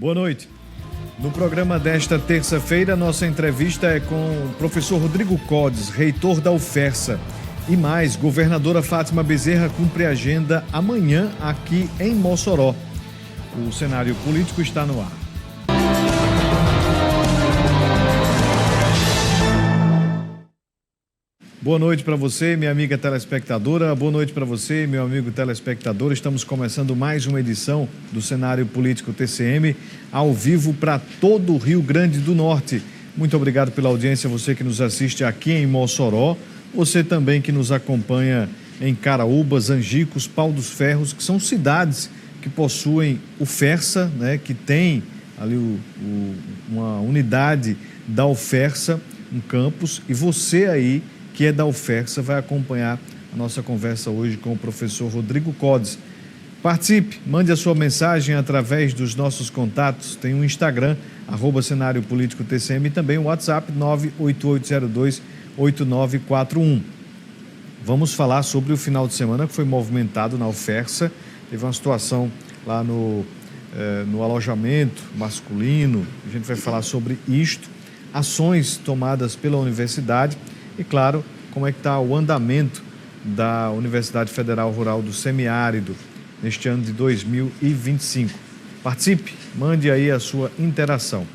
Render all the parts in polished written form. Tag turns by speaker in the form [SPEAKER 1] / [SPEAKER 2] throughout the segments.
[SPEAKER 1] Boa noite. No programa desta terça-feira, nossa entrevista é com o professor Rodrigo Codes, reitor da UFERSA. E mais, governadora Fátima Bezerra cumpre agenda amanhã aqui em Mossoró. O cenário político está no ar. Boa noite para você, minha amiga telespectadora. Boa noite para você, meu amigo telespectador. Estamos começando mais uma edição do Cenário Político TCM, ao vivo para todo o Rio Grande do Norte. Muito obrigado pela audiência, você que nos assiste aqui em Mossoró, você também que nos acompanha em Caraúbas, Angicos, Pau dos Ferros, que são cidades que possuem UFERSA, né, que tem ali uma unidade da UFERSA, um campus, e você aí que é da UFERSA, vai acompanhar a nossa conversa hoje com o professor Rodrigo Codes. Participe, mande a sua mensagem através dos nossos contatos, tem um Instagram, @Cenário Político TCM, e também o WhatsApp 988028941. Vamos falar sobre o final de semana que foi movimentado na UFERSA. Teve uma situação lá no alojamento masculino, a gente vai falar sobre isto, ações tomadas pela universidade. E, claro, como é que está o andamento da Universidade Federal Rural do Semiárido neste ano de 2025. Participe, mande aí a sua interação.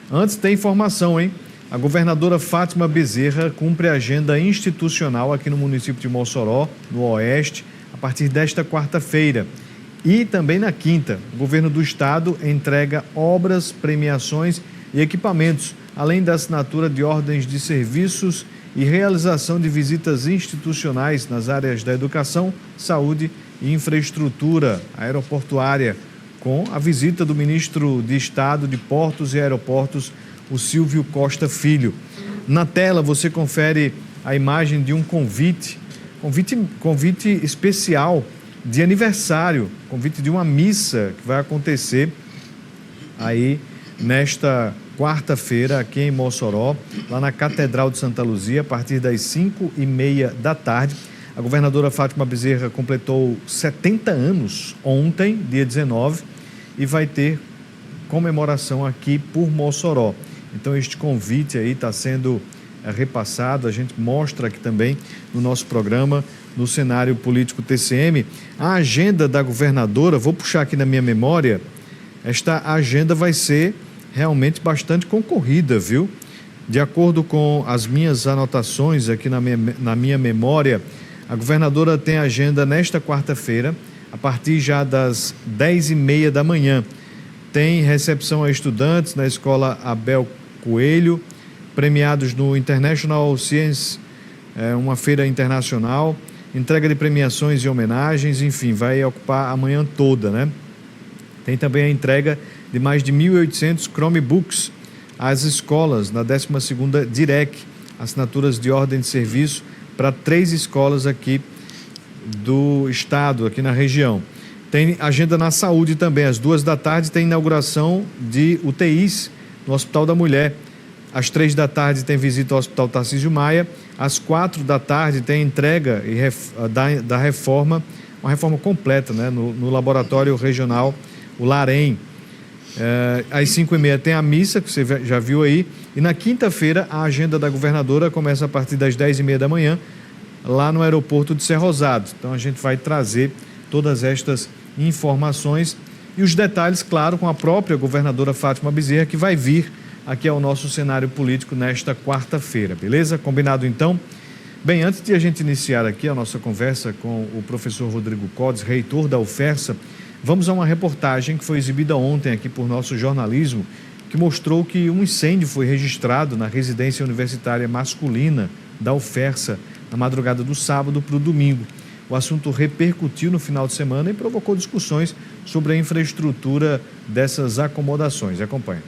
[SPEAKER 1] Antes tem informação, hein? A governadora Fátima Bezerra cumpre a agenda institucional aqui no município de Mossoró, no Oeste, a partir desta quarta-feira. E também na quinta, o governo do estado entrega obras, premiações e equipamentos, além da assinatura de ordens de serviços e realização de visitas institucionais nas áreas da educação, saúde e infraestrutura aeroportuária, com a visita do ministro de Estado de Portos e Aeroportos, o Silvio Costa Filho. Na tela você confere a imagem de um convite especial de aniversário, convite de uma missa que vai acontecer aí nesta quarta-feira, aqui em Mossoró, lá na Catedral de Santa Luzia, a partir das 5h30 da tarde. A governadora Fátima Bezerra completou 70 anos ontem, dia 19, e vai ter comemoração aqui por Mossoró. Então, este convite aí está sendo repassado, a gente mostra aqui também no nosso programa, no Cenário Político TCM. A agenda da governadora, vou puxar aqui na minha memória, esta agenda vai ser realmente bastante concorrida, viu? De acordo com as minhas anotações aqui na minha memória, a governadora tem agenda nesta quarta-feira, a partir já das 10h30 da manhã. Tem recepção a estudantes na Escola Abel Coelho, premiados no International Science, uma feira internacional, entrega de premiações e homenagens, enfim, vai ocupar a manhã toda, né? Tem também a entrega de mais de 1.800 Chromebooks às escolas na 12ª DIREC, assinaturas de ordem de serviço para 3 escolas aqui do estado, aqui na região. Tem agenda na saúde também, às 2 da tarde tem inauguração de UTIs no Hospital da Mulher. Às 3 da tarde tem visita ao Hospital Tarcísio Maia. Às 4 da tarde tem entrega da reforma, uma reforma completa, né, no laboratório regional, o LAREM. Às 5h30 tem a missa, que você já viu aí, e na quinta-feira a agenda da governadora começa a partir das 10h30 da manhã, lá no aeroporto de Ser Rosado. Então a gente vai trazer todas estas informações e os detalhes, claro, com a própria governadora Fátima Bezerra, que vai vir aqui ao nosso cenário político nesta quarta-feira, beleza? Combinado então? Bem, antes de a gente iniciar aqui a nossa conversa com o professor Rodrigo Codes, reitor da UFERSA, vamos a uma reportagem que foi exibida ontem aqui por nosso jornalismo, que mostrou que um incêndio foi registrado na residência universitária masculina da UFERSA na madrugada do sábado para o domingo. O assunto repercutiu no final de semana e provocou discussões sobre a infraestrutura dessas acomodações. Acompanhe.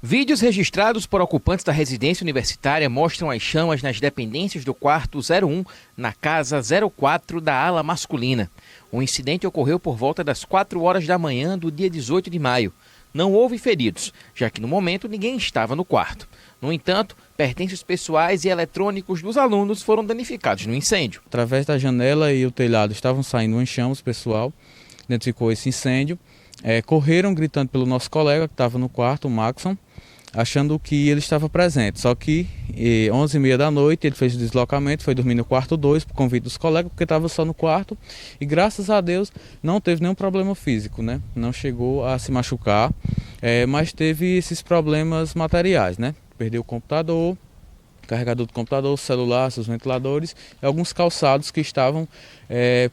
[SPEAKER 2] Vídeos registrados por ocupantes da residência universitária mostram as chamas nas dependências do quarto 01 na casa 04 da ala masculina. O incidente ocorreu por volta das 4 horas da manhã do dia 18 de maio. Não houve feridos, já que no momento ninguém estava no quarto. No entanto, pertences pessoais e eletrônicos dos alunos foram danificados no incêndio.
[SPEAKER 3] Através da janela e o telhado estavam saindo em chamas, pessoal identificou esse incêndio. correram gritando pelo nosso colega que estava no quarto, o Maxon, achando que ele estava presente. Só que 11h30 da noite ele fez o deslocamento, foi dormir no quarto 2 por convite dos colegas, porque estava só no quarto, e graças a Deus não teve nenhum problema físico, né? Não chegou a se machucar, mas teve esses problemas materiais, né? Perdeu o computador, carregador do computador, celular, seus ventiladores e alguns calçados que estavam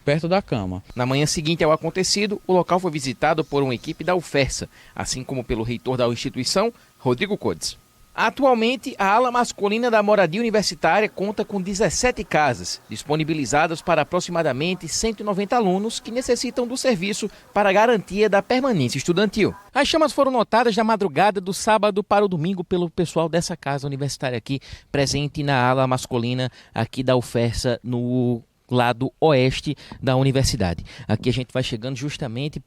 [SPEAKER 3] perto da cama.
[SPEAKER 2] Na manhã seguinte ao acontecido, o local foi visitado por uma equipe da UFERSA, assim como pelo reitor da instituição, Rodrigo Codes. Atualmente, a ala masculina da moradia universitária conta com 17 casas, disponibilizadas para aproximadamente 190 alunos que necessitam do serviço para a garantia da permanência estudantil. As chamas foram notadas na madrugada do sábado para o domingo pelo pessoal dessa casa universitária aqui, presente na ala masculina aqui da UFERSA, no lado oeste da universidade. Aqui a gente vai chegando justamente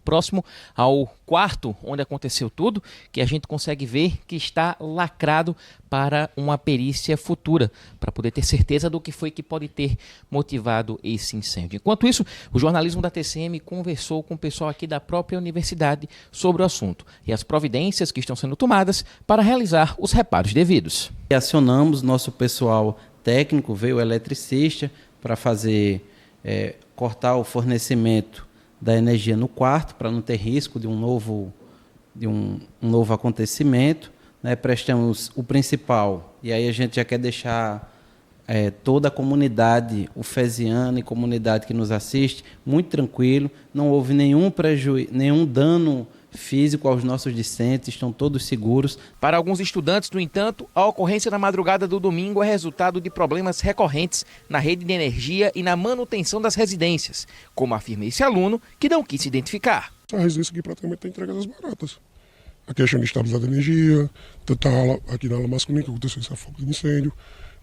[SPEAKER 2] próximo ao quarto onde aconteceu tudo, que a gente consegue ver que está lacrado para uma perícia futura, para poder ter certeza do que foi que pode ter motivado esse incêndio. Enquanto isso, o jornalismo da TCM conversou com o pessoal aqui da própria universidade sobre o assunto e as providências que estão sendo tomadas para realizar os reparos devidos.
[SPEAKER 4] Acionamos nosso pessoal técnico, veio o eletricista, para fazer cortar o fornecimento da energia no quarto, para não ter risco de um novo acontecimento, né? Prestamos o principal, e aí a gente já quer deixar toda a comunidade ufesiana e comunidade que nos assiste muito tranquilo, não houve nenhum prejuízo, nenhum dano físico aos nossos discentes, estão todos seguros.
[SPEAKER 2] Para alguns estudantes, no entanto, a ocorrência na madrugada do domingo é resultado de problemas recorrentes na rede de energia e na manutenção das residências, como afirma esse aluno, que não quis se identificar.
[SPEAKER 5] A residência aqui praticamente tem entrega das baratas. A questão de estabilidade de energia, tanto aqui na ala masculina que aconteceu esse foco de incêndio,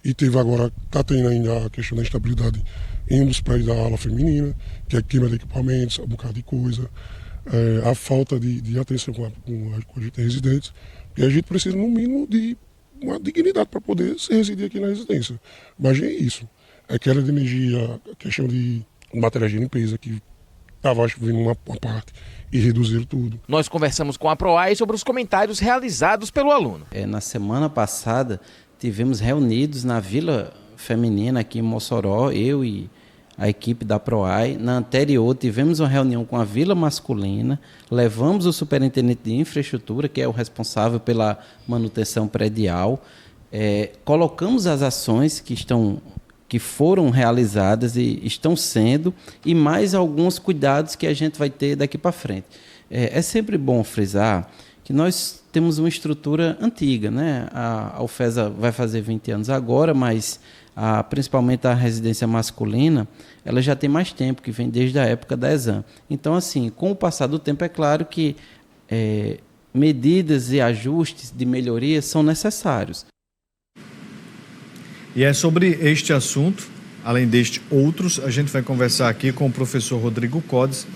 [SPEAKER 5] e teve agora, está tendo ainda a questão da instabilidade em um dos prédios da ala feminina, que é queima de equipamentos, um bocado de coisa. A falta de atenção com a gente residentes, e a gente precisa, no mínimo, de uma dignidade para poder se residir aqui na residência. Imagine isso. A queda de energia, a questão de materiais de limpeza, que estava vindo uma parte, e reduziram tudo.
[SPEAKER 2] Nós conversamos com a PROAI sobre os comentários realizados pelo aluno.
[SPEAKER 4] Na semana passada, tivemos reunidos na Vila Feminina, aqui em Mossoró, eu e a equipe da PROAI. Na anterior, tivemos uma reunião com a Vila Masculina, levamos o superintendente de infraestrutura, que é o responsável pela manutenção predial, colocamos as ações que foram realizadas e estão sendo, e mais alguns cuidados que a gente vai ter daqui para frente. É sempre bom frisar que nós temos uma estrutura antiga, né? A UFESA vai fazer 20 anos agora, mas principalmente a residência masculina, ela já tem mais tempo, que vem desde a época da ESAM. Então, assim, com o passar do tempo, é claro que medidas e ajustes de melhoria são necessários.
[SPEAKER 1] E é sobre este assunto, além destes outros, a gente vai conversar aqui com o professor Rodrigo Codes,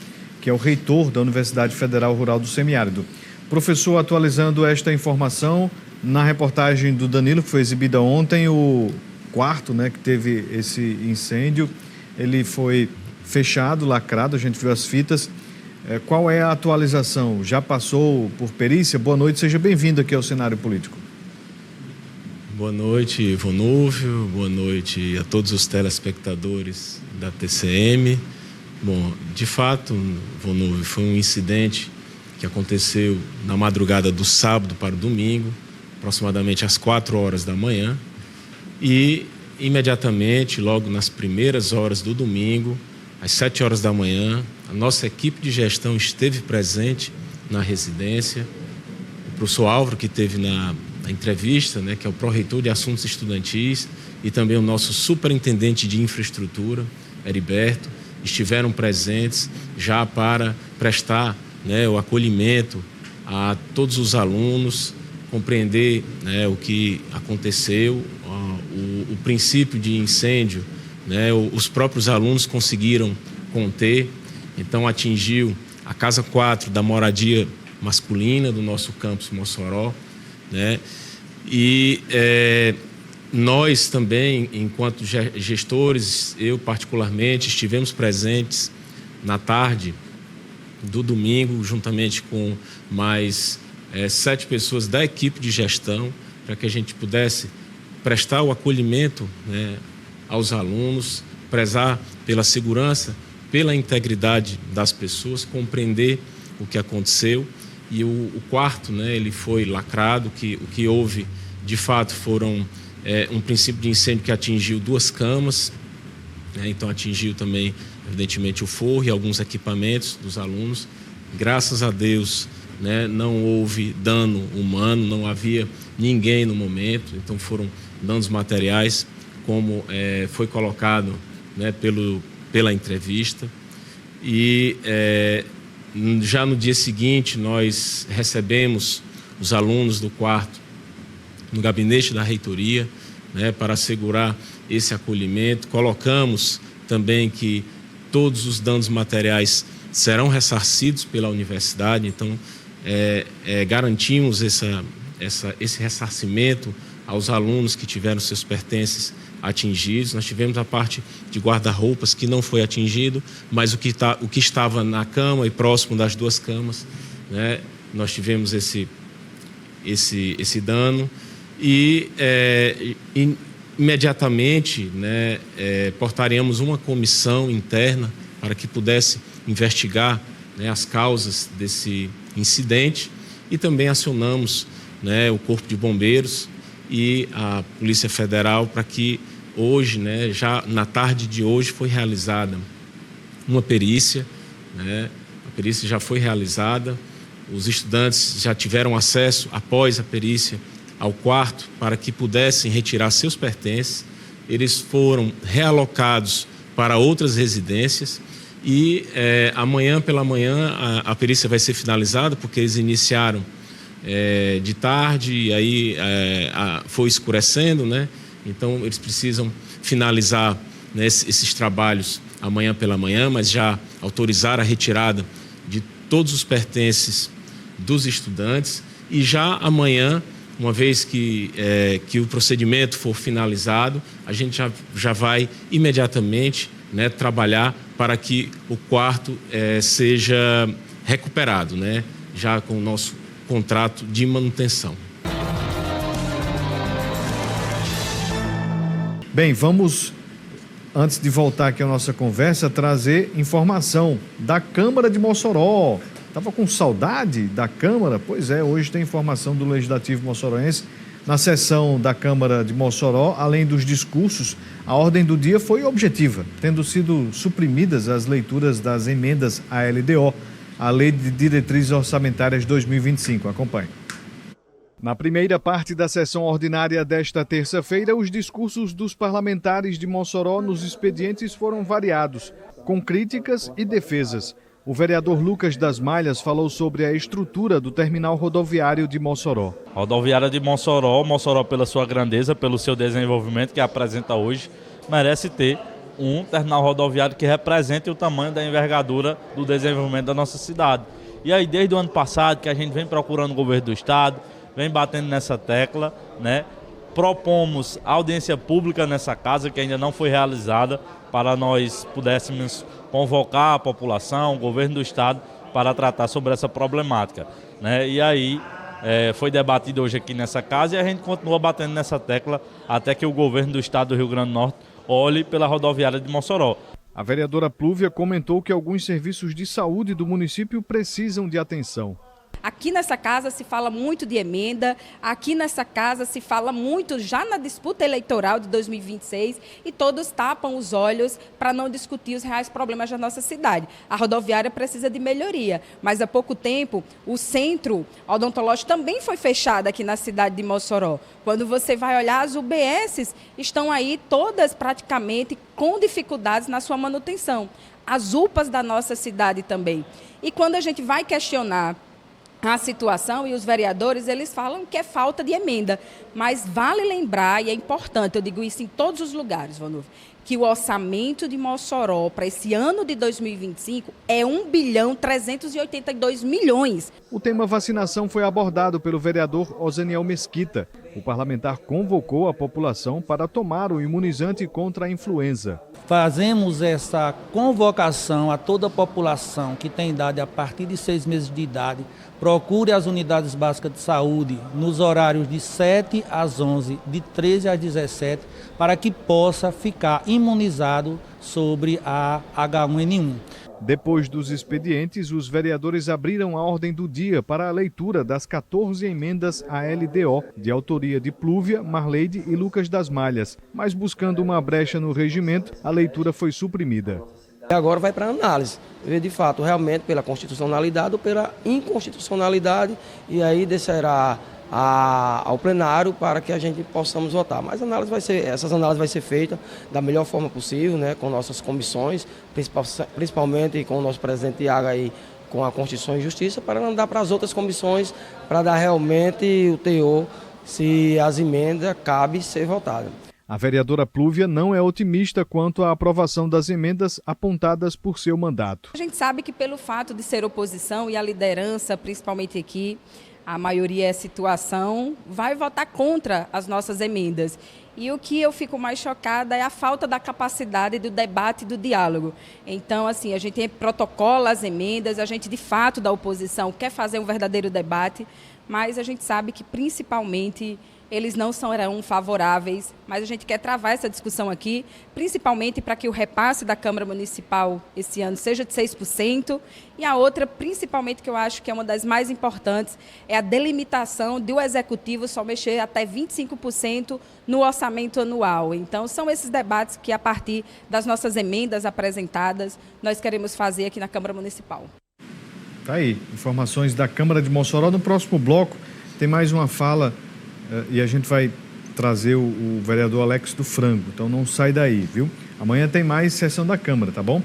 [SPEAKER 1] que é o reitor da Universidade Federal Rural do Semiárido. Professor, atualizando esta informação, na reportagem do Danilo, que foi exibida ontem, o quarto, né, que teve esse incêndio, ele foi fechado, lacrado, a gente viu as fitas. Qual é a atualização? Já passou por perícia? Boa noite, seja bem-vindo aqui ao cenário político.
[SPEAKER 6] Boa noite, Vonúvio, boa noite a todos os telespectadores da TCM. Bom, de fato, Vonúvio, foi um incidente que aconteceu na madrugada do sábado para o domingo, aproximadamente às 4 horas da manhã, e imediatamente, logo nas primeiras horas do domingo, às 7 horas da manhã, a nossa equipe de gestão esteve presente na residência. O professor Álvaro, que esteve na entrevista, né, que é o pró-reitor de assuntos estudantis, e também o nosso superintendente de infraestrutura, Heriberto, estiveram presentes já para prestar, né, o acolhimento a todos os alunos, compreender, né, o que aconteceu, o princípio de incêndio, né, os próprios alunos conseguiram conter, então atingiu a Casa 4 da moradia masculina do nosso campus Mossoró, né, e nós também, enquanto gestores, eu particularmente, estivemos presentes na tarde do domingo, juntamente com mais 7 pessoas da equipe de gestão, para que a gente pudesse prestar o acolhimento, né, aos alunos, prezar pela segurança, pela integridade das pessoas, compreender o que aconteceu. E o quarto, né, ele foi lacrado, o que houve, de fato, foram um princípio de incêndio que atingiu 2 camas, né, então atingiu também, evidentemente, o forro e alguns equipamentos dos alunos. Graças a Deus, né, não houve dano humano, não havia ninguém no momento, então foram danos materiais, como foi colocado, né, pela entrevista. E já no dia seguinte nós recebemos os alunos do quarto no gabinete da reitoria, né, para assegurar esse acolhimento. Colocamos também que todos os danos materiais serão ressarcidos pela universidade, então garantimos esse ressarcimento aos alunos que tiveram seus pertences atingidos. Nós tivemos a parte de guarda-roupas que não foi atingido, mas o que estava na cama e próximo das 2 camas, né, nós tivemos esse dano. E imediatamente, né, portaríamos uma comissão interna para que pudesse investigar, né, as causas desse incidente, e também acionamos, né, o Corpo de Bombeiros e a Polícia Federal para que hoje, né, já na tarde de hoje, foi realizada uma perícia, né, a perícia já foi realizada, os estudantes já tiveram acesso, após a perícia, ao quarto para que pudessem retirar seus pertences. Eles foram realocados para outras residências e amanhã pela manhã a perícia vai ser finalizada, porque eles iniciaram de tarde e aí foi escurecendo, né? Então eles precisam finalizar, né, esses trabalhos amanhã pela manhã, mas já autorizar a retirada de todos os pertences dos estudantes, e já amanhã, uma vez que o procedimento for finalizado, a gente já vai imediatamente, né, trabalhar para que o quarto seja recuperado, né, já com o nosso contrato de manutenção.
[SPEAKER 1] Bem, vamos, antes de voltar aqui à nossa conversa, trazer informação da Câmara de Mossoró. Estava com saudade da Câmara? Pois é, hoje tem informação do Legislativo moçoroense. Na sessão da Câmara de Mossoró, além dos discursos, a ordem do dia foi objetiva, tendo sido suprimidas as leituras das emendas à LDO, a Lei de Diretrizes Orçamentárias 2025. Acompanhe. Na primeira parte da sessão ordinária desta terça-feira, os discursos dos parlamentares de Mossoró nos expedientes foram variados, com críticas e defesas. O vereador Lucas das Malhas falou sobre a estrutura do terminal rodoviário de Mossoró.
[SPEAKER 7] A rodoviária de Mossoró, pela sua grandeza, pelo seu desenvolvimento que apresenta hoje, merece ter um terminal rodoviário que represente o tamanho da envergadura do desenvolvimento da nossa cidade. E aí, desde o ano passado, que a gente vem procurando o governo do estado, vem batendo nessa tecla, né? Propomos audiência pública nessa casa, que ainda não foi realizada, para nós pudéssemos convocar a população, o governo do estado, para tratar sobre essa problemática, né? E aí foi debatido hoje aqui nessa casa e a gente continua batendo nessa tecla até que o governo do estado do Rio Grande do Norte olhe pela rodoviária de Mossoró.
[SPEAKER 1] A vereadora Plúvia comentou que alguns serviços de saúde do município precisam de atenção.
[SPEAKER 8] Aqui nessa casa se fala muito de emenda, aqui nessa casa se fala muito já na disputa eleitoral de 2026 e todos tapam os olhos para não discutir os reais problemas da nossa cidade. A rodoviária precisa de melhoria, mas há pouco tempo o centro odontológico também foi fechado aqui na cidade de Mossoró. Quando você vai olhar, as UBSs estão aí todas praticamente com dificuldades na sua manutenção. As UPAs da nossa cidade também. E quando a gente vai questionar a situação, e os vereadores, eles falam que é falta de emenda, mas vale lembrar, e é importante, eu digo isso em todos os lugares, Vonuf, que o orçamento de Mossoró para esse ano de 2025 é 1.382 bilhões.
[SPEAKER 1] O tema vacinação foi abordado pelo vereador Oseniel Mesquita. O parlamentar convocou a população para tomar o imunizante contra a influenza.
[SPEAKER 9] Fazemos essa convocação a toda a população que tem idade a partir de 6 meses de idade. Procure as unidades básicas de saúde nos horários de 7 às 11, de 13 às 17, para que possa ficar imunizado sobre a H1N1.
[SPEAKER 1] Depois dos expedientes, os vereadores abriram a ordem do dia para a leitura das 14 emendas à LDO, de autoria de Plúvia, Marleide e Lucas das Malhas. Mas buscando uma brecha no regimento, a leitura foi suprimida.
[SPEAKER 10] Agora vai para análise, ver de fato realmente pela constitucionalidade ou pela inconstitucionalidade, e aí descerá ao plenário para que a gente possamos votar. Mas essas análises vão ser feitas da melhor forma possível, né, com nossas comissões, principalmente com o nosso presidente Iago aí, com a Constituição e Justiça, para mandar para as outras comissões, para dar realmente o teor, se as emendas cabem ser votadas.
[SPEAKER 1] A vereadora Plúvia não é otimista quanto à aprovação das emendas apontadas por seu mandato.
[SPEAKER 8] A gente sabe que pelo fato de ser oposição e a liderança, principalmente aqui, a maioria é situação, vai votar contra as nossas emendas. E o que eu fico mais chocada é a falta da capacidade do debate e do diálogo. Então, assim, a gente protocola as emendas, a gente, de fato, da oposição, quer fazer um verdadeiro debate, mas a gente sabe que, principalmente, eles não serão favoráveis, mas a gente quer travar essa discussão aqui, principalmente para que o repasse da Câmara Municipal esse ano seja de 6%, e a outra, principalmente, que eu acho que é uma das mais importantes, é a delimitação do Executivo só mexer até 25% no orçamento anual. Então, são esses debates que, a partir das nossas emendas apresentadas, nós queremos fazer aqui na Câmara Municipal.
[SPEAKER 1] Tá aí, informações da Câmara de Mossoró. No próximo bloco tem mais uma fala e a gente vai trazer o vereador Alex do Frango, então não sai daí, viu? Amanhã tem mais sessão da Câmara, tá bom?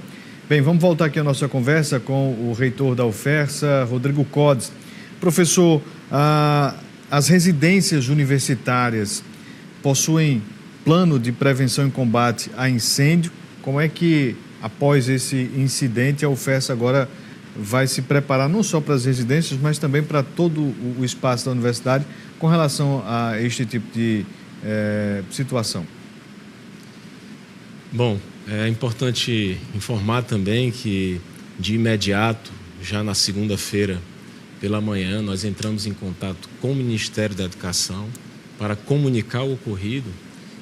[SPEAKER 1] Bem, vamos voltar aqui a nossa conversa com o reitor da UFERSA, Rodrigo Codes. Professor, as residências universitárias possuem plano de prevenção e combate a incêndio? Como é que, após esse incidente, a UFERSA agora vai se preparar não só para as residências, mas também para todo o espaço da universidade com relação a este tipo de situação?
[SPEAKER 6] Bom, é importante informar também que, de imediato, já na segunda-feira pela manhã, nós entramos em contato com o Ministério da Educação para comunicar o ocorrido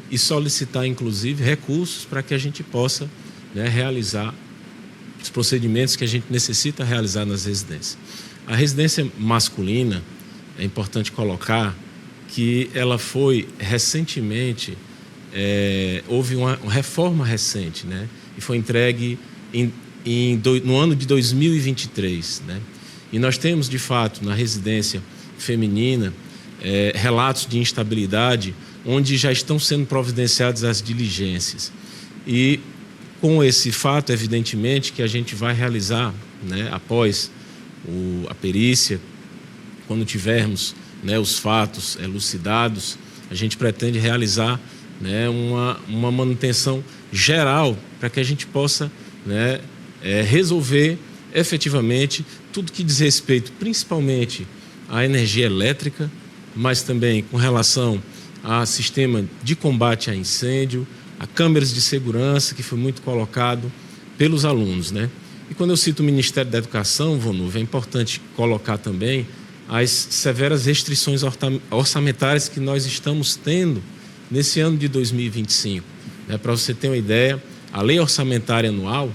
[SPEAKER 6] e solicitar, inclusive, recursos para que a gente possa, né, realizar os procedimentos que a gente necessita realizar nas residências. A residência masculina, é importante colocar que ela foi recentemente, houve uma reforma recente, né? E foi entregue no ano de 2023, né? E nós temos, de fato, na residência feminina, relatos de instabilidade, onde já estão sendo providenciadas as diligências. E com esse fato, evidentemente, que a gente vai realizar, né, após a perícia, quando tivermos, né, os fatos elucidados, a gente pretende realizar, né, uma manutenção geral para que a gente possa, né, resolver efetivamente tudo que diz respeito principalmente à energia elétrica, mas também com relação a sistema de combate a incêndio, a câmeras de segurança, que foi muito colocado pelos alunos, né? E quando eu cito o Ministério da Educação, Vonúvio, é importante colocar também as severas restrições orçamentárias que nós estamos tendo nesse ano de 2025. Né? Para você ter uma ideia, a Lei Orçamentária Anual,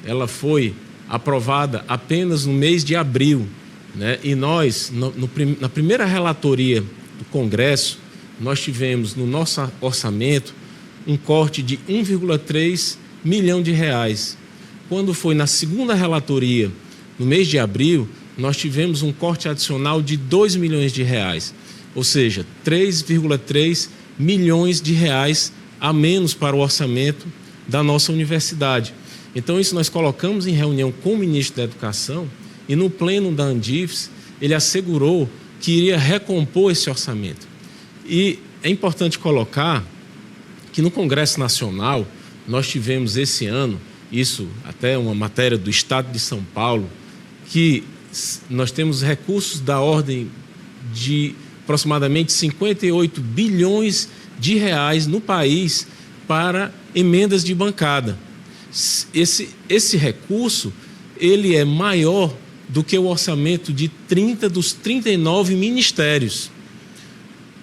[SPEAKER 6] ela foi aprovada apenas no mês de abril, né? E nós, na primeira relatoria do Congresso, nós tivemos no nosso orçamento um corte de 1,3 milhão de reais. Quando foi na segunda relatoria, no mês de abril, nós tivemos um corte adicional de 2 milhões de reais, ou seja, 3,3 milhões de reais a menos para o orçamento da nossa universidade. Então, isso nós colocamos em reunião com o ministro da Educação e no pleno da Andifes, ele assegurou que iria recompor esse orçamento. E é importante colocar que no Congresso Nacional nós tivemos esse ano, isso até uma matéria do Estado de São Paulo, que nós temos recursos da ordem de aproximadamente 58 bilhões de reais no país para emendas de bancada. Esse recurso, ele é maior do que o orçamento de 30 dos 39 ministérios.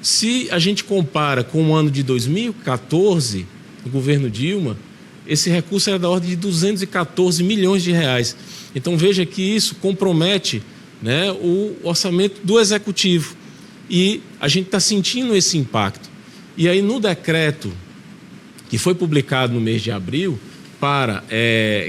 [SPEAKER 6] Se a gente compara com o ano de 2014, o governo Dilma, esse recurso era da ordem de 214 milhões de reais. Então veja que isso compromete, né, o orçamento do Executivo. E a gente está sentindo esse impacto. E aí no decreto que foi publicado no mês de abril, para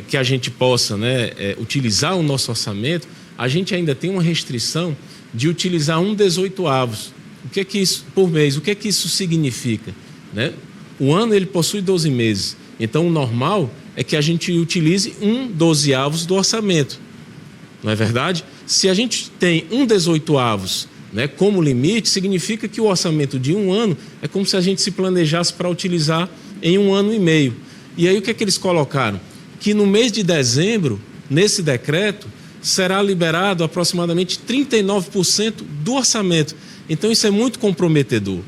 [SPEAKER 6] que a gente possa, né, utilizar o nosso orçamento, a gente ainda tem uma restrição de utilizar 1/18. O que é que isso, por mês, o que é que isso significa? Né? O ano ele possui 12 meses, então o normal é que a gente utilize 1/12 do orçamento, não é verdade? Se a gente tem 1/18, né, como limite, significa que o orçamento de um ano é como se a gente se planejasse para utilizar em 1 ano e meio. E aí o que é que eles colocaram? Que no mês de dezembro, nesse decreto, será liberado aproximadamente 39% do orçamento. Então isso é muito comprometedor,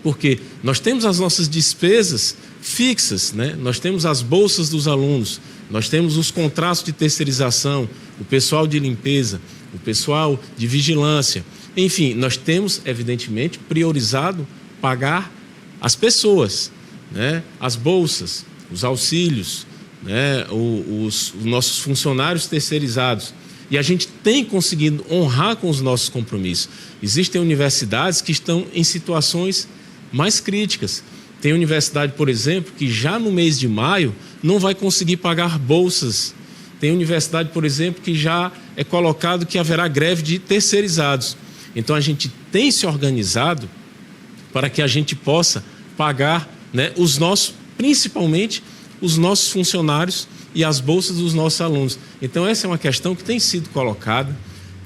[SPEAKER 6] porque nós temos as nossas despesas fixas, né? Nós temos as bolsas dos alunos, nós temos os contratos de terceirização, o pessoal de limpeza, o pessoal de vigilância. Enfim, nós temos, evidentemente, priorizado pagar as pessoas, né? As bolsas, os auxílios, né? Os nossos funcionários terceirizados. E a gente tem conseguido honrar com os nossos compromissos. Existem universidades que estão em situações mais críticas. Tem universidade, por exemplo, que já no mês de maio não vai conseguir pagar bolsas. Tem universidade, por exemplo, que já é colocado que haverá greve de terceirizados. Então a gente tem se organizado para que a gente possa pagar, né, os nossos, principalmente os nossos funcionários e as bolsas dos nossos alunos. Então essa é uma questão que tem sido colocada,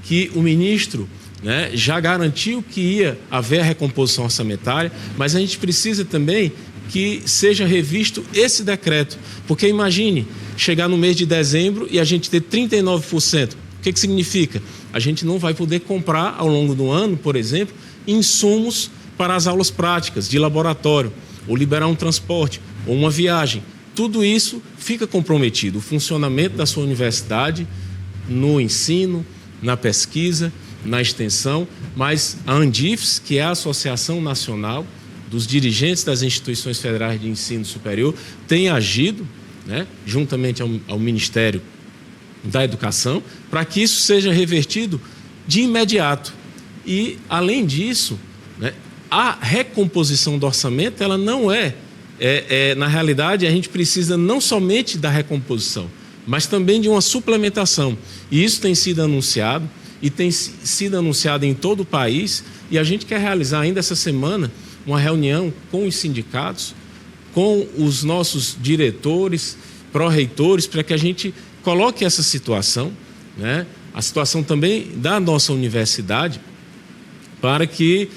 [SPEAKER 6] que o ministro, né, já garantiu que ia haver a recomposição orçamentária, mas a gente precisa também que seja revisto esse decreto, porque imagine chegar no mês de dezembro e a gente ter 39%. O que significa? A gente não vai poder comprar ao longo do ano, por exemplo, insumos para as aulas práticas de laboratório, ou liberar um transporte, ou uma viagem. Tudo isso fica comprometido. O funcionamento da sua universidade no ensino, na pesquisa, na extensão, mas a Andifes, que é a Associação Nacional dos Dirigentes das Instituições Federais de Ensino Superior, tem agido, né, juntamente ao Ministério da Educação, para que isso seja revertido de imediato. E, além disso, né, a recomposição do orçamento, ela não na realidade, a gente precisa não somente da recomposição, mas também de uma suplementação. E isso tem sido anunciado, e tem sido anunciado em todo o país, e a gente quer realizar ainda essa semana uma reunião com os sindicatos, com os nossos diretores, pró-reitores, para que a gente coloque essa situação, né, a situação também da nossa universidade, para que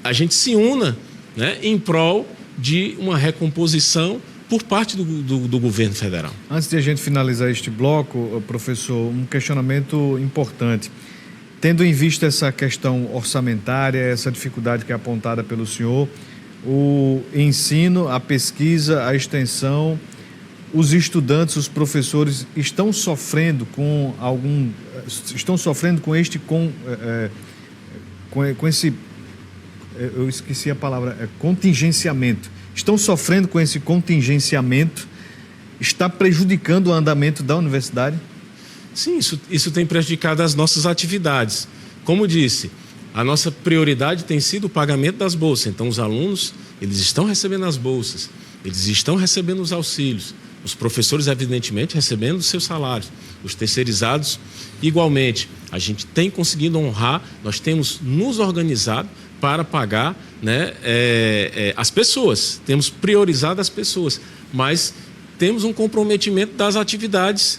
[SPEAKER 6] a gente se una, né, em prol de uma recomposição por parte do governo federal.
[SPEAKER 1] Antes de a gente finalizar este bloco, professor, um questionamento importante. Tendo em vista essa questão orçamentária, essa dificuldade que é apontada pelo senhor, o ensino, a pesquisa, a extensão, os estudantes, os professores estão sofrendo com esse, eu esqueci a palavra, contingenciamento. Estão sofrendo com esse contingenciamento? Está prejudicando o andamento da universidade?
[SPEAKER 6] Sim, isso tem prejudicado as nossas atividades. Como disse, a nossa prioridade tem sido o pagamento das bolsas. Então, os alunos, eles estão recebendo as bolsas, eles estão recebendo os auxílios. Os professores, evidentemente, recebendo os seus salários. Os terceirizados, igualmente. A gente tem conseguido honrar, nós temos nos organizado para pagar, né, as pessoas. Temos priorizado as pessoas, mas temos um comprometimento das atividades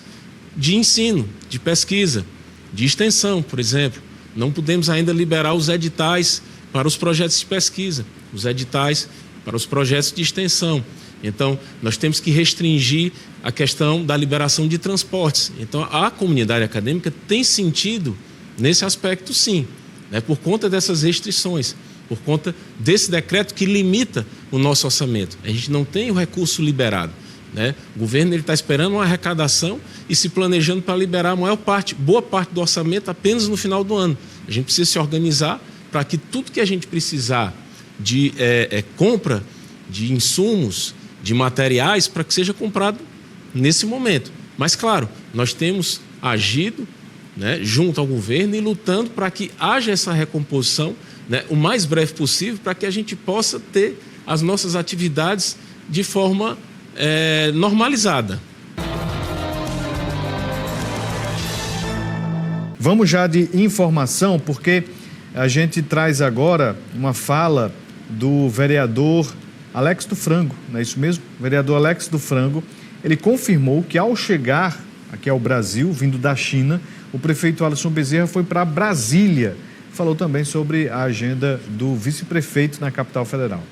[SPEAKER 6] de ensino, de pesquisa, de extensão, por exemplo. Não podemos ainda liberar os editais para os projetos de pesquisa, os editais para os projetos de extensão. Então, nós temos que restringir a questão da liberação de transportes. Então, a comunidade acadêmica tem sentido nesse aspecto, sim, né, por conta dessas restrições, por conta desse decreto que limita o nosso orçamento. A gente não tem o recurso liberado, né? O governo está esperando uma arrecadação e se planejando para liberar boa parte do orçamento apenas no final do ano. A gente precisa se organizar para que tudo que a gente precisar de compra de insumos, de materiais, para que seja comprado nesse momento. Mas, claro, nós temos agido, né, junto ao governo e lutando para que haja essa recomposição, né, o mais breve possível, para que a gente possa ter as nossas atividades de forma normalizada.
[SPEAKER 1] Vamos já de informação, porque a gente traz agora uma fala do vereador Alex do Frango, não é isso mesmo? O vereador Alex do Frango, ele confirmou que ao chegar aqui ao Brasil, vindo da China, o prefeito Alisson Bezerra foi para Brasília. Falou também sobre a agenda do vice-prefeito na capital federal.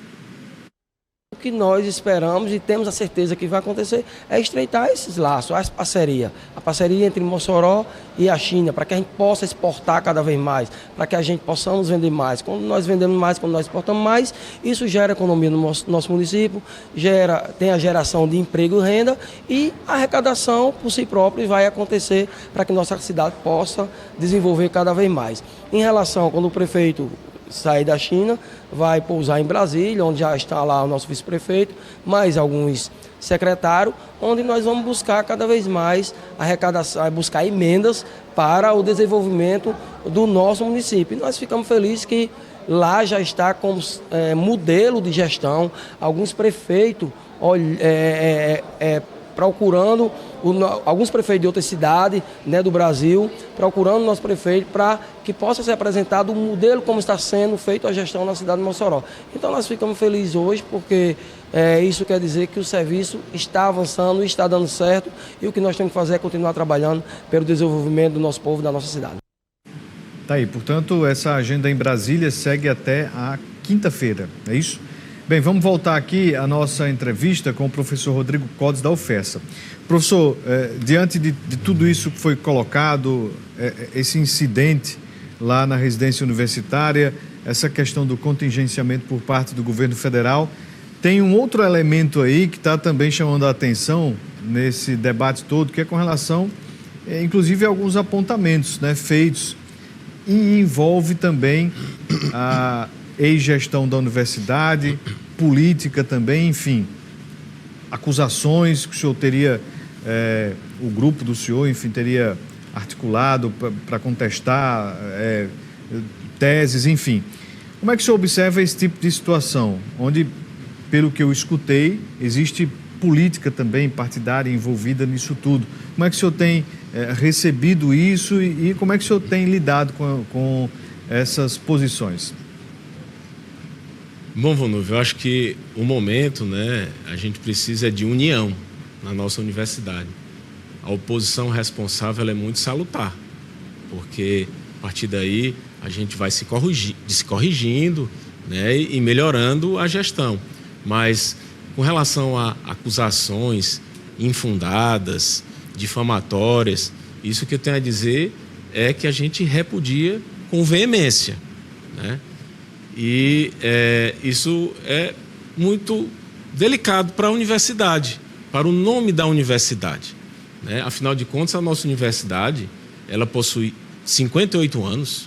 [SPEAKER 10] O que nós esperamos e temos a certeza que vai acontecer é estreitar esses laços, a parceria entre Mossoró e a China, para que a gente possa exportar cada vez mais, para que a gente possamos vender mais. Quando nós vendemos mais, quando nós exportamos mais, isso gera economia no nosso município, tem a geração de emprego e renda e a arrecadação por si própria vai acontecer para que nossa cidade possa desenvolver cada vez mais. Em relação, quando o prefeito sair da China, vai pousar em Brasília, onde já está lá o nosso vice-prefeito, mais alguns secretários, onde nós vamos buscar cada vez mais arrecadação, buscar emendas para o desenvolvimento do nosso município. E nós ficamos felizes que lá já está como modelo de gestão, alguns prefeitos procurando, alguns prefeitos de outras cidades, né, do Brasil, procurando o nosso prefeito para que possa ser apresentado um modelo como está sendo feito a gestão na cidade de Mossoró. Então nós ficamos felizes hoje porque isso quer dizer que o serviço está avançando, está dando certo e o que nós temos que fazer é continuar trabalhando pelo desenvolvimento do nosso povo e da nossa cidade.
[SPEAKER 1] Tá aí, portanto, essa agenda em Brasília segue até a quinta-feira, é isso? Bem, vamos voltar aqui à nossa entrevista com o professor Rodrigo Codes da UFESA. Professor, diante de tudo isso que foi colocado, esse incidente lá na residência universitária, essa questão do contingenciamento por parte do governo federal, tem um outro elemento aí que está também chamando a atenção nesse debate todo, que é com relação, inclusive, a alguns apontamentos, né, feitos, e envolve também a ex-gestão da universidade, política também, enfim, acusações que o senhor teria, o grupo do senhor, enfim, teria articulado para contestar teses, enfim. Como é que o senhor observa esse tipo de situação, onde, pelo que eu escutei, existe política também partidária envolvida nisso tudo? Como é que o senhor tem recebido isso e como é que o senhor tem lidado com essas posições?
[SPEAKER 6] Bom, Vonúvio, eu acho que o momento, né, a gente precisa de união na nossa universidade. A oposição responsável é muito salutar, porque a partir daí a gente vai se corrigindo, né, e melhorando a gestão. Mas com relação a acusações infundadas, difamatórias, isso que eu tenho a dizer é que a gente repudia com veemência, né? E isso é muito delicado para a universidade, para o nome da universidade, né? Afinal de contas, a nossa universidade, ela possui 58 anos,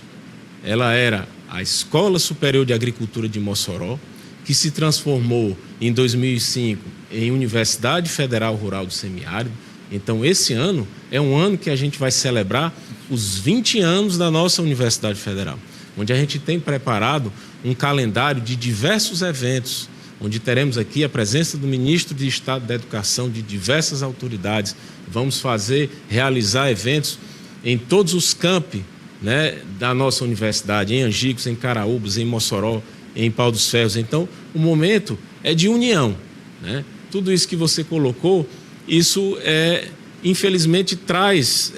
[SPEAKER 6] ela era a Escola Superior de Agricultura de Mossoró, que se transformou em 2005 em Universidade Federal Rural do Semiárido. Então, esse ano é um ano que a gente vai celebrar os 20 anos da nossa Universidade Federal, onde a gente tem preparado um calendário de diversos eventos, onde teremos aqui a presença do ministro de Estado da Educação, de diversas autoridades. Vamos realizar eventos em todos os campi, né, da nossa universidade, em Angicos, em Caraúbas, em Mossoró, em Pau dos Ferros. Então, o momento é de união, né? Tudo isso que você colocou, isso infelizmente traz,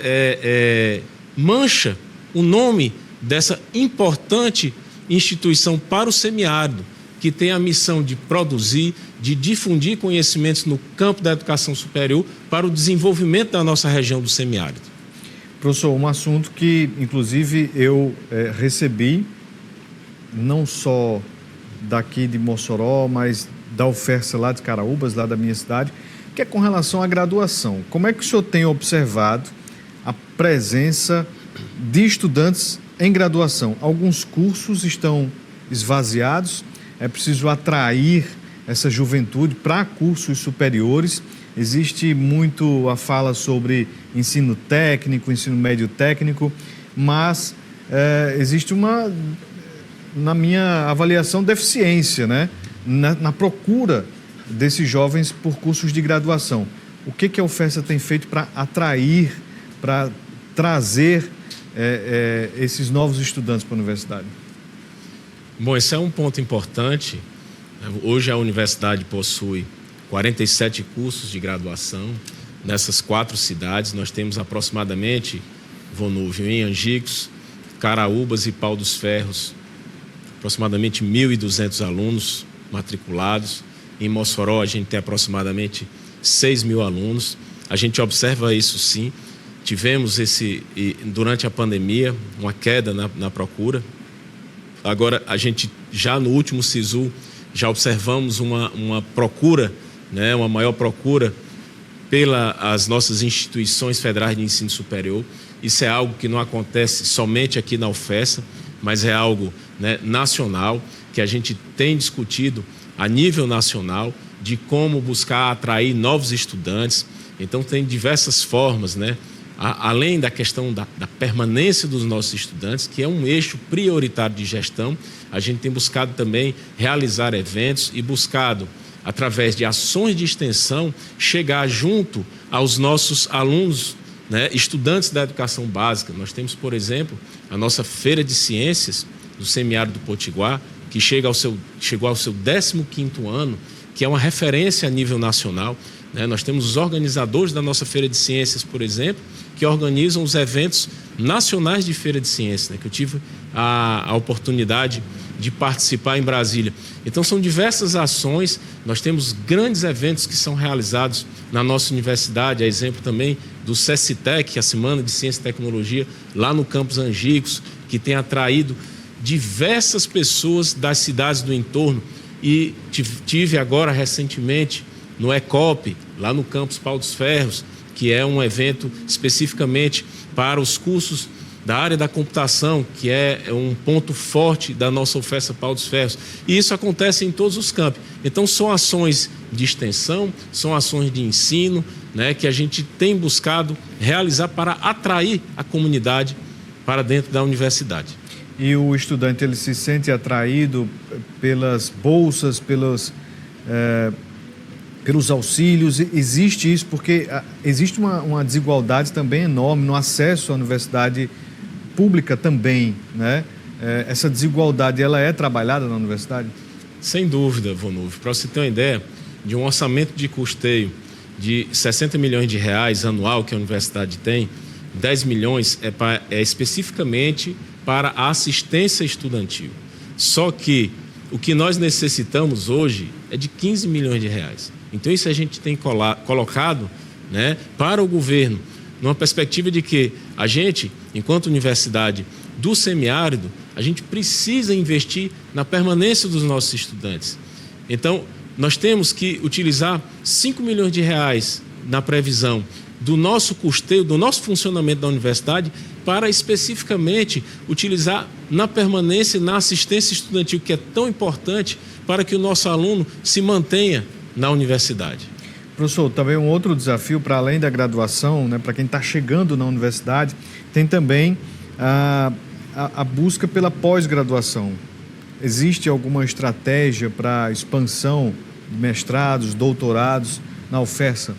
[SPEAKER 6] mancha o nome dessa importante instituição para o semiárido, que tem a missão de produzir, de difundir conhecimentos no campo da educação superior para o desenvolvimento da nossa região do semiárido.
[SPEAKER 1] Professor, um assunto que, inclusive, eu recebi, não só daqui de Mossoró, mas da UFERSA lá de Caraúbas, lá da minha cidade, que é com relação à graduação. Como é que o senhor tem observado a presença de estudantes em graduação? Alguns cursos estão esvaziados, é preciso atrair essa juventude para cursos superiores. Existe muito a fala sobre ensino técnico, ensino médio técnico, mas existe uma, na minha avaliação, deficiência, né? Na procura desses jovens por cursos de graduação. O que a UFERSA tem feito para atrair, para trazer esses novos estudantes para a universidade?
[SPEAKER 6] Bom, esse é um ponto importante. Hoje a universidade possui 47 cursos de graduação nessas 4 cidades. Nós temos aproximadamente, Vonúvio, em Angicos, Caraúbas e Pau dos Ferros, aproximadamente 1.200 alunos matriculados. Em Mossoró a gente tem aproximadamente 6.000 alunos. A gente observa isso sim. Tivemos durante a pandemia uma queda na procura. Agora a gente já no último SISU já observamos uma procura, né, uma maior procura pelas nossas instituições federais de ensino superior. Isso é algo que não acontece somente aqui na UFERSA, mas é algo, né, nacional, que a gente tem discutido a nível nacional de como buscar atrair novos estudantes. Então tem diversas formas, né? Além da questão da permanência dos nossos estudantes, que é um eixo prioritário de gestão, a gente tem buscado também realizar eventos e buscado, através de ações de extensão, chegar junto aos nossos alunos, né, estudantes da educação básica. Nós temos, por exemplo, a nossa Feira de Ciências do Semiárido do Potiguar, que chegou ao seu 15º ano, que é uma referência a nível nacional. Nós temos os organizadores da nossa Feira de Ciências, por exemplo, que organizam os eventos nacionais de Feira de Ciências, né, que eu tive a oportunidade de participar em Brasília. Então são diversas ações, nós temos grandes eventos que são realizados na nossa universidade, a exemplo também do SESCITEC, a Semana de Ciência e Tecnologia, lá no campus Angicos, que tem atraído diversas pessoas das cidades do entorno. E tive agora recentemente no ECOP, lá no campus Pau dos Ferros, que é um evento especificamente para os cursos da área da computação, que é um ponto forte da nossa UFERSA Pau dos Ferros. E isso acontece em todos os campos. Então são ações de extensão, são ações de ensino, né, que a gente tem buscado realizar para atrair a comunidade para dentro da universidade.
[SPEAKER 1] E o estudante, ele se sente atraído pelas bolsas, pelos auxílios? Existe isso porque existe uma desigualdade também enorme no acesso à universidade pública também, né? Essa desigualdade, ela é trabalhada na universidade?
[SPEAKER 6] Sem dúvida, Vonúvio. Para você ter uma ideia, de um orçamento de custeio de 60 milhões de reais anual que a universidade tem, 10 milhões é especificamente para a assistência estudantil. Só que o que nós necessitamos hoje é de 15 milhões de reais. Então isso a gente tem colocado, né, para o governo, numa perspectiva de que a gente, enquanto universidade do semiárido, a gente precisa investir na permanência dos nossos estudantes. Então nós temos que utilizar 5 milhões de reais na previsão do nosso custeio, do nosso funcionamento da universidade, para especificamente utilizar na permanência e na assistência estudantil, que é tão importante para que o nosso aluno se mantenha na universidade.
[SPEAKER 1] Professor, também um outro desafio, para além da graduação, né, para quem está chegando na universidade, tem também a busca pela pós-graduação. Existe alguma estratégia para expansão de mestrados, doutorados na UFERSA?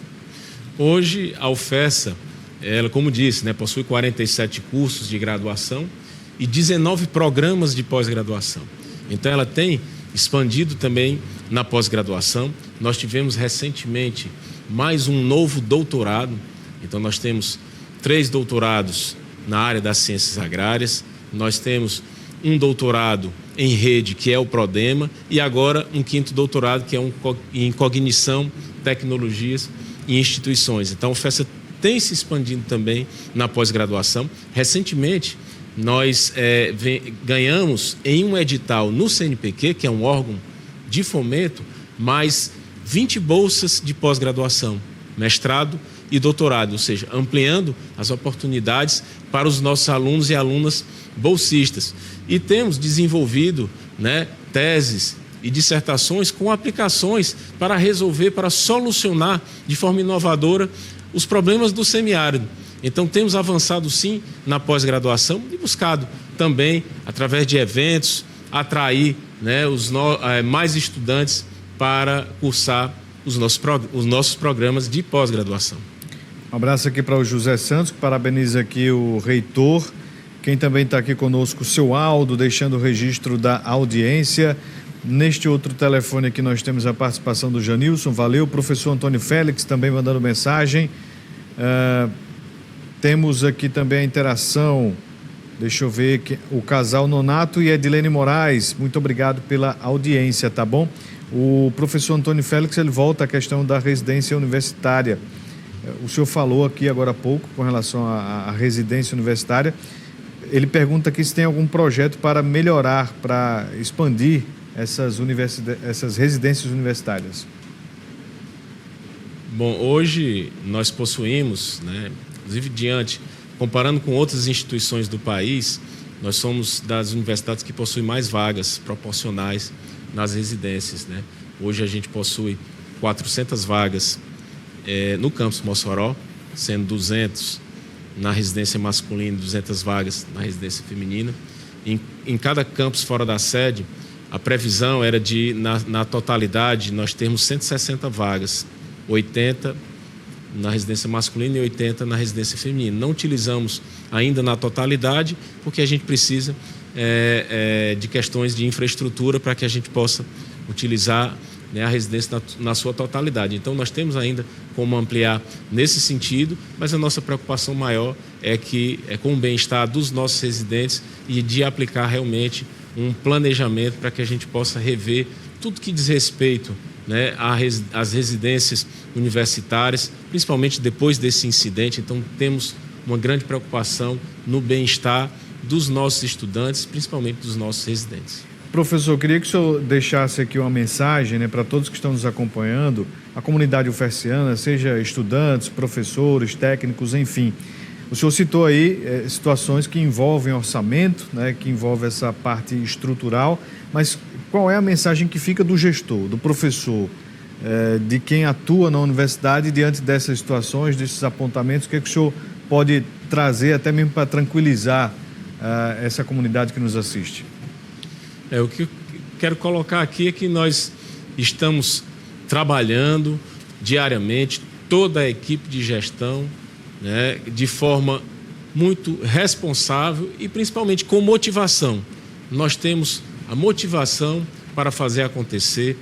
[SPEAKER 6] Hoje, a UFERSA, ela, como disse, né, possui 47 cursos de graduação e 19 programas de pós-graduação. Então, ela tem expandido também na pós-graduação. Nós tivemos recentemente mais um novo doutorado. Então, nós temos 3 doutorados na área das ciências agrárias. Nós temos um doutorado em rede, que é o Prodema, e agora um 5º doutorado, que é em cognição, tecnologias e instituições. Então, a UFESA tem se expandido também na pós-graduação. Recentemente, nós ganhamos em um edital no CNPq, que é um órgão de fomento, mais 20 bolsas de pós-graduação, mestrado e doutorado, ou seja, ampliando as oportunidades para os nossos alunos e alunas bolsistas. E temos desenvolvido, teses e dissertações com aplicações para resolver, para solucionar de forma inovadora os problemas do semiárido. Então, temos avançado sim na pós-graduação e buscado também, através de eventos, atrair mais estudantes para cursar os nossos programas de pós-graduação.
[SPEAKER 1] Um abraço aqui para o José Santos, que parabeniza aqui o reitor. Quem também está aqui conosco, o seu Aldo, deixando o registro da audiência. Neste outro telefone aqui nós temos a participação do Janilson, valeu. O professor Antônio Félix também mandando mensagem. Temos aqui também a interação, deixa eu ver, o casal Nonato e Edilene Moraes, muito obrigado pela audiência, tá bom? O professor Antônio Félix, ele volta à questão da residência universitária. O senhor falou aqui agora há pouco com relação à residência universitária. Ele pergunta aqui se tem algum projeto para melhorar, para expandir essas residências universitárias.
[SPEAKER 6] Bom, hoje nós possuímos, inclusive comparando com outras instituições do país, nós somos das universidades que possuem mais vagas proporcionais nas residências. Hoje a gente possui 400 vagas no campus Mossoró, sendo 200 na residência masculina e 200 vagas na residência feminina. Em cada campus fora da sede, a previsão era de, na totalidade, nós termos 160 vagas, 80 na residência masculina e 80 na residência feminina. Não utilizamos ainda na totalidade, porque a gente precisa de questões de infraestrutura para que a gente possa utilizar a residência na sua totalidade. Então, nós temos ainda como ampliar nesse sentido, mas a nossa preocupação maior é com o bem-estar dos nossos residentes e de aplicar realmente um planejamento para que a gente possa rever tudo que diz respeito às residências universitárias, principalmente depois desse incidente. Então, temos uma grande preocupação no bem-estar dos nossos estudantes, principalmente dos nossos residentes.
[SPEAKER 1] Professor, eu queria que o senhor deixasse aqui uma mensagem para todos que estão nos acompanhando, a comunidade ufessiana, seja estudantes, professores, técnicos, enfim. O senhor citou aí situações que envolvem orçamento, que envolvem essa parte estrutural, mas qual é a mensagem que fica do gestor, do professor, de quem atua na universidade diante dessas situações, desses apontamentos? O que é que o senhor pode trazer até mesmo para tranquilizar essa comunidade que nos assiste?
[SPEAKER 6] O que eu quero colocar aqui é que nós estamos trabalhando diariamente, toda a equipe de gestão, de forma muito responsável e principalmente com motivação. Nós temos a motivação para fazer acontecer.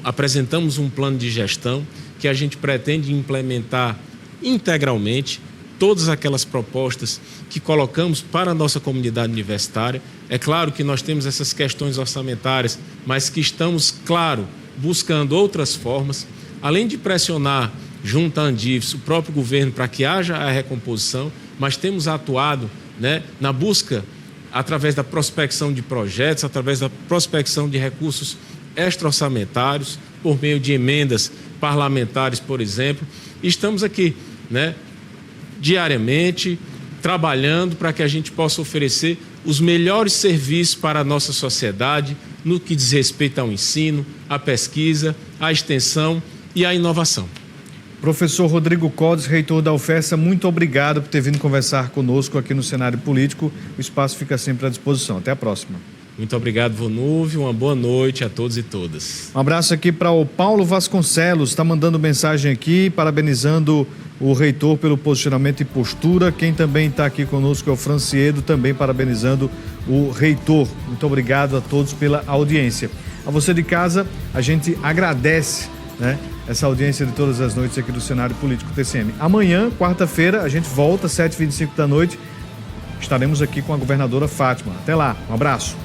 [SPEAKER 6] Apresentamos um plano de gestão que a gente pretende implementar integralmente todas aquelas propostas que colocamos para a nossa comunidade universitária. É claro que nós temos essas questões orçamentárias, mas que estamos, claro, buscando outras formas, além de pressionar junto à Andifes, o próprio governo, para que haja a recomposição, mas temos atuado na busca, através da prospecção de projetos, através da prospecção de recursos extra-orçamentários, por meio de emendas parlamentares, por exemplo. Estamos aqui, diariamente, trabalhando para que a gente possa oferecer os melhores serviços para a nossa sociedade no que diz respeito ao ensino, à pesquisa, à extensão e à inovação.
[SPEAKER 1] Professor Rodrigo Codes, reitor da UFESA, muito obrigado por ter vindo conversar conosco aqui no cenário político. O espaço fica sempre à disposição. Até a próxima.
[SPEAKER 6] Muito obrigado, Vonúvio. Uma boa noite a todos e todas.
[SPEAKER 1] Um abraço aqui para o Paulo Vasconcelos, está mandando mensagem aqui, parabenizando o reitor pelo posicionamento e postura. Quem também está aqui conosco é o Franciedo, também parabenizando o reitor. Muito obrigado a todos pela audiência. A você de casa, a gente agradece, essa audiência de todas as noites aqui do Cenário Político TCM. Amanhã, quarta-feira, a gente volta, 7h25 da noite, estaremos aqui com a governadora Fátima. Até lá, um abraço.